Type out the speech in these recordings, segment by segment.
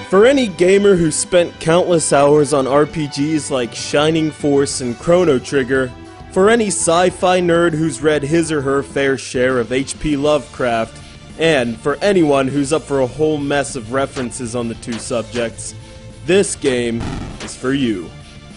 For any gamer who spent countless hours on RPGs like Shining Force and Chrono Trigger, for any sci-fi nerd who's read his or her fair share of H.P. Lovecraft, and for anyone who's up for a whole mess of references on the two subjects, this game is for you.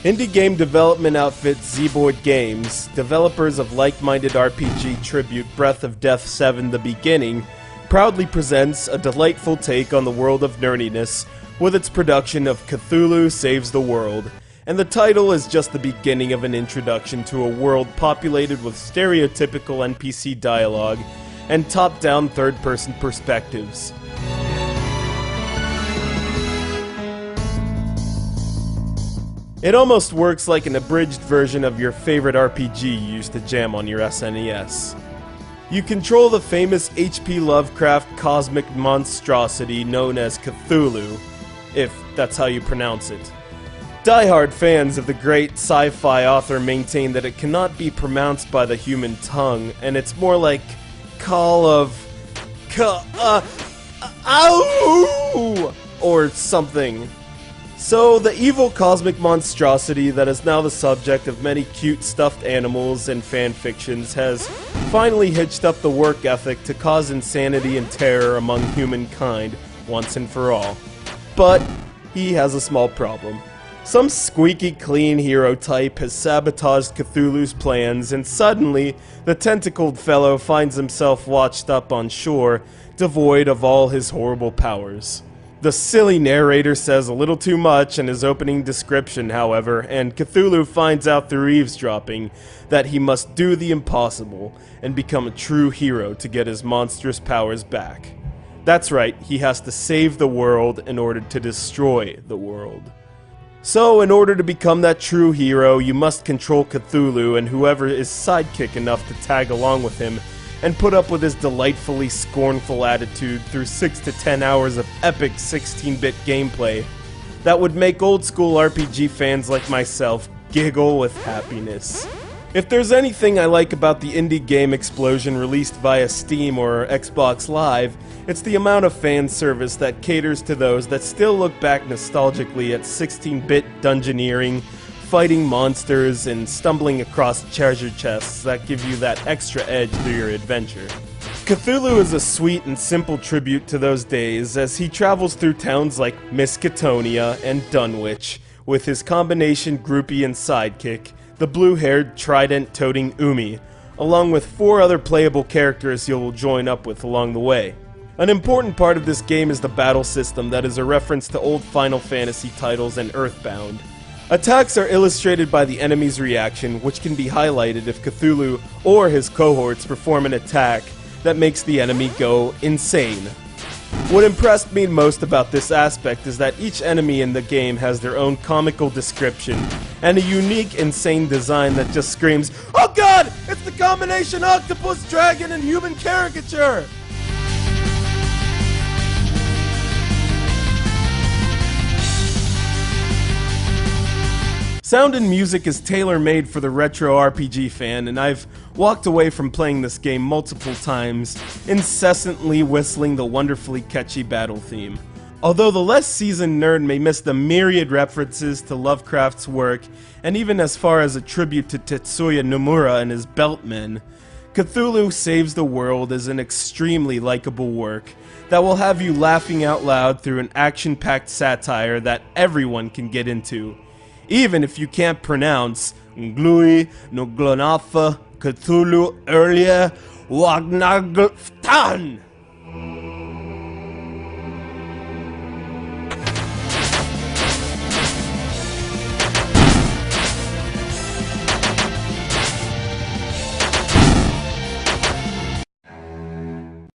Indie game development outfit Zeboyd Games, developers of like-minded RPG tribute Breath of Death 7 The Beginning, proudly presents a delightful take on the world of nerdiness with its production of Cthulhu Saves the World, and the title is just the beginning of an introduction to a world populated with stereotypical NPC dialogue and top-down third-person perspectives. It almost works like an abridged version of your favorite RPG you used to jam on your SNES. You control the famous H.P. Lovecraft cosmic monstrosity known as Cthulhu, if that's how you pronounce it. Die-hard fans of the great sci-fi author maintain that it cannot be pronounced by the human tongue, and it's more like Call of... Ow! Or something. So, the evil cosmic monstrosity that is now the subject of many cute stuffed animals and fanfictions has finally hitched up the work ethic to cause insanity and terror among humankind once and for all. But he has a small problem. Some squeaky clean hero type has sabotaged Cthulhu's plans, and suddenly the tentacled fellow finds himself washed up on shore, devoid of all his horrible powers. The silly narrator says a little too much in his opening description, however, and Cthulhu finds out through eavesdropping that he must do the impossible and become a true hero to get his monstrous powers back. That's right, he has to save the world in order to destroy the world. So, in order to become that true hero, you must control Cthulhu and whoever is sidekick enough to tag along with him and put up with his delightfully scornful attitude through 6 to 10 hours of epic 16-bit gameplay that would make old-school RPG fans like myself giggle with happiness. If there's anything I like about the indie game explosion released via Steam or Xbox Live, it's the amount of fan service that caters to those that still look back nostalgically at 16-bit dungeoneering, fighting monsters, and stumbling across treasure chests that give you that extra edge through your adventure. Cthulhu is a sweet and simple tribute to those days as he travels through towns like Miskatonia and Dunwich with his combination groupie and sidekick, the blue-haired, trident-toting Umi, along with 4 other playable characters you'll join up with along the way. An important part of this game is the battle system that is a reference to old Final Fantasy titles and Earthbound. Attacks are illustrated by the enemy's reaction, which can be highlighted if Cthulhu or his cohorts perform an attack that makes the enemy go insane. What impressed me most about this aspect is that each enemy in the game has their own comical description and a unique, insane design that just screams, "Oh God! It's the combination octopus, dragon, and human caricature!" Sound and music is tailor-made for the retro RPG fan, and I've walked away from playing this game multiple times, incessantly whistling the wonderfully catchy battle theme. Although the less seasoned nerd may miss the myriad references to Lovecraft's work, and even as far as a tribute to Tetsuya Nomura and his Beltmen, Cthulhu Saves the World is an extremely likable work that will have you laughing out loud through an action-packed satire that everyone can get into. Even if you can't pronounce Glui, Noglonafa, Cthulhu earlier, Wagnagftan.